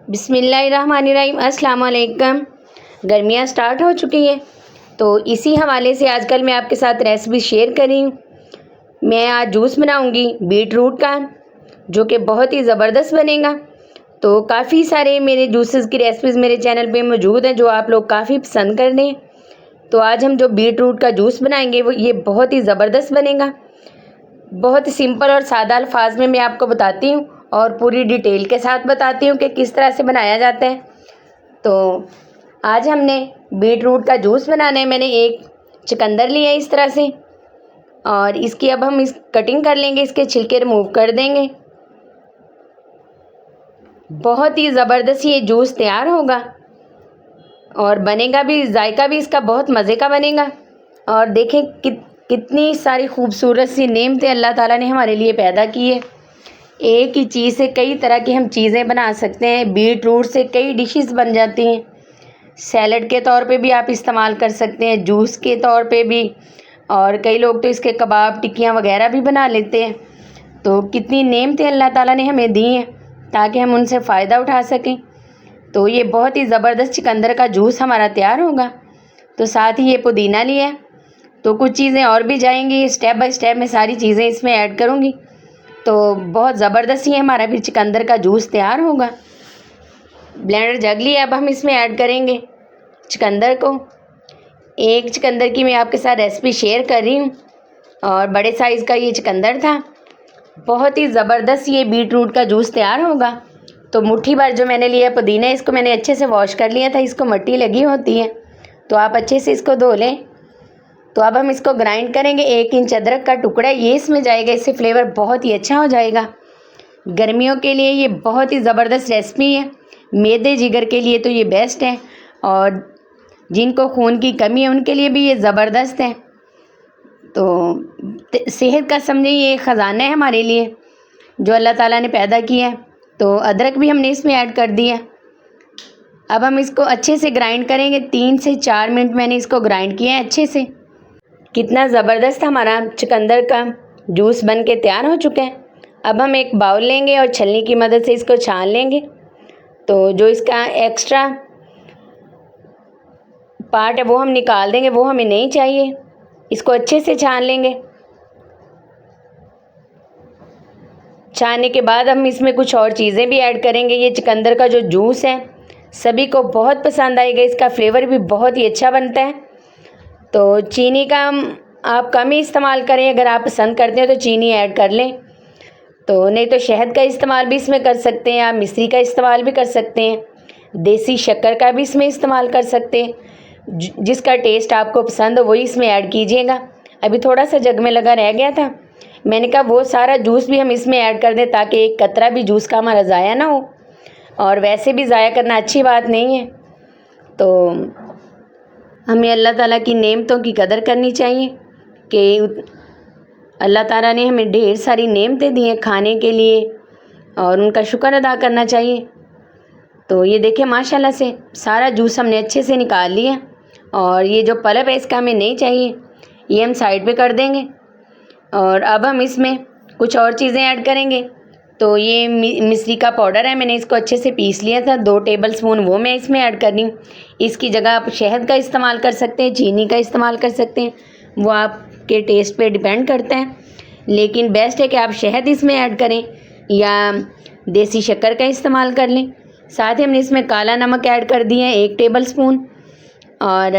बिस्मिल्लाहिर्रहमानिर्रहीम। अस्सलाम वालेकुम। गर्मियाँ स्टार्ट हो चुकी हैं, तो इसी हवाले से आजकल मैं आपके साथ रेसिपी शेयर कर रही हूँ। मैं आज जूस बनाऊँगी बीट रूट का, जो कि बहुत ही ज़बरदस्त बनेगा। तो काफ़ी सारे मेरे जूसेस की रेसिपीज़ मेरे चैनल पे मौजूद हैं, जो आप लोग काफ़ी पसंद कर रहे हैं। तो आज हम जो बीट रूट का जूस बनाएंगे वो ये बहुत ही ज़बरदस्त बनेगा। बहुत ही सिंपल और सादा अल्फाज में मैं आपको बताती हूँ और पूरी डिटेल के साथ बताती हूँ कि किस तरह से बनाया जाता है। तो आज हमने बीट रूट का जूस बनाना है। मैंने एक चुकंदर लिया है इस तरह से, और इसकी अब हम कटिंग कर लेंगे, इसके छिलके रिमूव कर देंगे। बहुत ही ज़बरदस्त ये जूस तैयार होगा और बनेगा भी, जायका भी इसका बहुत मज़े का बनेगा। और देखें कितनी सारी खूबसूरत सी नेमतें अल्लाह ताला ने हमारे लिए पैदा की है। एक ही चीज़ से कई तरह की हम चीज़ें बना सकते हैं। बीट रूट से कई डिशेस बन जाती हैं। सैलड के तौर पे भी आप इस्तेमाल कर सकते हैं, जूस के तौर पे भी, और कई लोग तो इसके कबाब, टिक्कियाँ वगैरह भी बना लेते हैं। तो कितनी नेमतें अल्लाह ताला ने हमें दी हैं ताकि हम उनसे फ़ायदा उठा सकें। तो ये बहुत ही ज़बरदस्त चुकंदर का जूस हमारा तैयार होगा। तो साथ ही ये पुदीना लिया है, तो कुछ चीज़ें और भी जाएंगी। स्टेप बाय स्टेप मैं सारी चीज़ें इसमें ऐड करूँगी, तो बहुत ज़बरदस्त ही हमारा फिर चुकंदर का जूस तैयार होगा। ब्लेंडर जग लिया, अब हम इसमें ऐड करेंगे चुकंदर को। एक चुकंदर की मैं आपके साथ रेसिपी शेयर कर रही हूँ, और बड़े साइज़ का ये चुकंदर था। बहुत ही ज़बरदस्त ये बीट रूट का जूस तैयार होगा। तो मुट्ठी भर जो मैंने लिया पुदीना, इसको मैंने अच्छे से वॉश कर लिया था, इसको मिट्टी लगी होती है, तो आप अच्छे से इसको धो लें। तो अब हम इसको ग्राइंड करेंगे। 1 इंच अदरक का टुकड़ा ये इसमें जाएगा, इससे फ्लेवर बहुत ही अच्छा हो जाएगा। गर्मियों के लिए ये बहुत ही ज़बरदस्त रेसिपी है। मैदे जिगर के लिए तो ये बेस्ट है, और जिनको खून की कमी है उनके लिए भी ये ज़बरदस्त है। तो सेहत का समझे ये ख़जाना है हमारे लिए, जो अल्लाह ताला ने पैदा किया है। तो अदरक भी हमने इसमें ऐड कर दिया। अब हम इसको अच्छे से ग्राइंड करेंगे। 3 से 4 मिनट मैंने इसको ग्राइंड किया है अच्छे से। कितना ज़बरदस्त हमारा चुकंदर का जूस बन के तैयार हो चुका है। अब हम एक बाउल लेंगे और छलनी की मदद से इसको छान लेंगे। तो जो इसका एक्स्ट्रा पार्ट है वो हम निकाल देंगे, वो हमें नहीं चाहिए। इसको अच्छे से छान लेंगे। छानने के बाद हम इसमें कुछ और चीज़ें भी ऐड करेंगे। ये चुकंदर का जो जूस है सभी को बहुत पसंद आएगा, इसका फ्लेवर भी बहुत ही अच्छा बनता है। तो चीनी का आप कम ही इस्तेमाल करें, अगर आप पसंद करते हैं तो चीनी ऐड कर लें। तो नहीं तो शहद का इस्तेमाल भी इसमें कर सकते हैं, आप मिश्री का इस्तेमाल भी कर सकते हैं, देसी शक्कर का भी इसमें इस्तेमाल कर सकते हैं। जिसका टेस्ट आपको पसंद हो वही इसमें ऐड कीजिएगा। अभी थोड़ा सा जग में लगा रह गया था, मैंने कहा वो सारा जूस भी हम इसमें ऐड कर दें ताकि एक कतरा भी जूस का हमारा ज़ाया ना हो, और वैसे भी ज़ाया करना अच्छी बात नहीं है। तो हमें अल्लाह ताला की नेमतों की कदर करनी चाहिए कि अल्लाह ताला ने हमें ढेर सारी नेमतें दी हैं खाने के लिए, और उनका शुक्र अदा करना चाहिए। तो ये देखें माशाल्लाह से सारा जूस हमने अच्छे से निकाल लिया, और ये जो पल्प है इसका हमें नहीं चाहिए, ये हम साइड पे कर देंगे। और अब हम इसमें कुछ और चीज़ें ऐड करेंगे। तो ये मिश्री का पाउडर है, मैंने इसको अच्छे से पीस लिया था, 2 टेबल स्पून वो मैं इसमें ऐड कर रही हूँ। इसकी जगह आप शहद का इस्तेमाल कर सकते हैं, चीनी का इस्तेमाल कर सकते हैं, वो आपके टेस्ट पे डिपेंड करता है। लेकिन बेस्ट है कि आप शहद इसमें ऐड करें या देसी शक्कर का इस्तेमाल कर लें। साथ ही हमने इसमें काला नमक ऐड कर दिया है 1 टेबल स्पून, और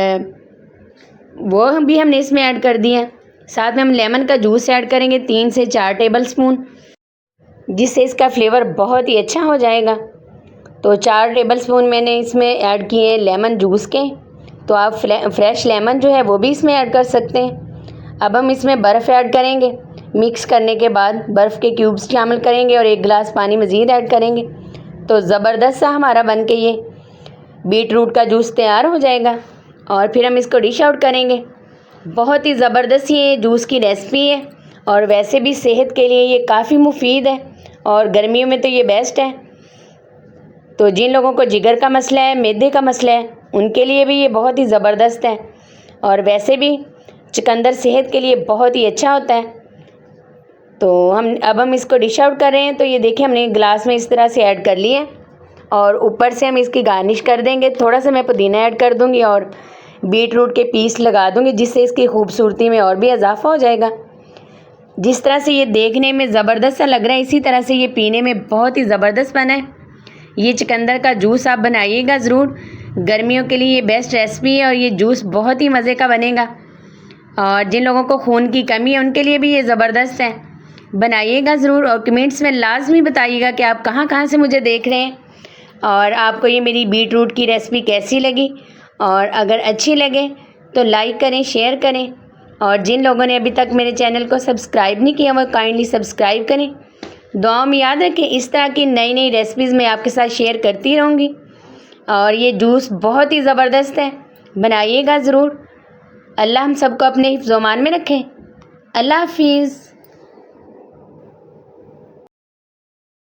वो भी हमने इसमें ऐड कर दिया है। साथ में हम लेमन का जूस ऐड करेंगे 3 से 4 टेबल स्पून, जिससे इसका फ्लेवर बहुत ही अच्छा हो जाएगा। तो 4 टेबल स्पून मैंने इसमें ऐड किए हैं लेमन जूस के। तो आप फ्रेश लेमन जो है वो भी इसमें ऐड कर सकते हैं। अब हम इसमें बर्फ़ ऐड करेंगे। मिक्स करने के बाद बर्फ़ के क्यूब्स शामिल करेंगे और 1 गिलास पानी मज़ीद ऐड करेंगे। तो ज़बरदस्त सा हमारा बन के ये बीट रूट का जूस तैयार हो जाएगा, और फिर हम इसको डिश आउट करेंगे। बहुत ही ज़बरदस्त ये जूस की रेसिपी है, और वैसे भी सेहत के लिए ये काफ़ी मुफीद है, और गर्मियों में तो ये बेस्ट है। तो जिन लोगों को जिगर का मसला है, मैदे का मसला है, उनके लिए भी ये बहुत ही ज़बरदस्त है। और वैसे भी चुकंदर सेहत के लिए बहुत ही अच्छा होता है। तो अब हम इसको डिश आउट कर रहे हैं। तो ये देखिए हमने गिलास में इस तरह से ऐड कर लिए, और ऊपर से हम इसकी गार्निश कर देंगे। थोड़ा सा मैं पुदीना ऐड कर दूँगी और बीट रूट के पीस लगा दूँगी, जिससे इसकी खूबसूरती में और भी इजाफा हो जाएगा। जिस तरह से ये देखने में ज़बरदस्त सा लग रहा है, इसी तरह से ये पीने में बहुत ही ज़बरदस्त बना है। ये चुकंदर का जूस आप बनाइएगा ज़रूर, गर्मियों के लिए ये बेस्ट रेसिपी है और ये जूस बहुत ही मज़े का बनेगा। और जिन लोगों को खून की कमी है उनके लिए भी ये ज़बरदस्त है, बनाइएगा ज़रूर। और कमेंट्स में लाजमी बताइएगा कि आप कहाँ कहाँ से मुझे देख रहे हैं और आपको ये मेरी बीट रूट की रेसिपी कैसी लगी। और अगर अच्छी लगे तो लाइक करें, शेयर करें, और जिन लोगों ने अभी तक मेरे चैनल को सब्सक्राइब नहीं किया वो काइंडली सब्सक्राइब करें। दुआओं में याद रखें, इस तरह की नई नई रेसिपीज़ मैं आपके साथ शेयर करती रहूँगी। और ये जूस बहुत ही ज़बरदस्त है, बनाइएगा ज़रूर। अल्लाह हम सबको अपने हिफ्ज़-ओ-मान में रखें। अल्लाह हाफिज़।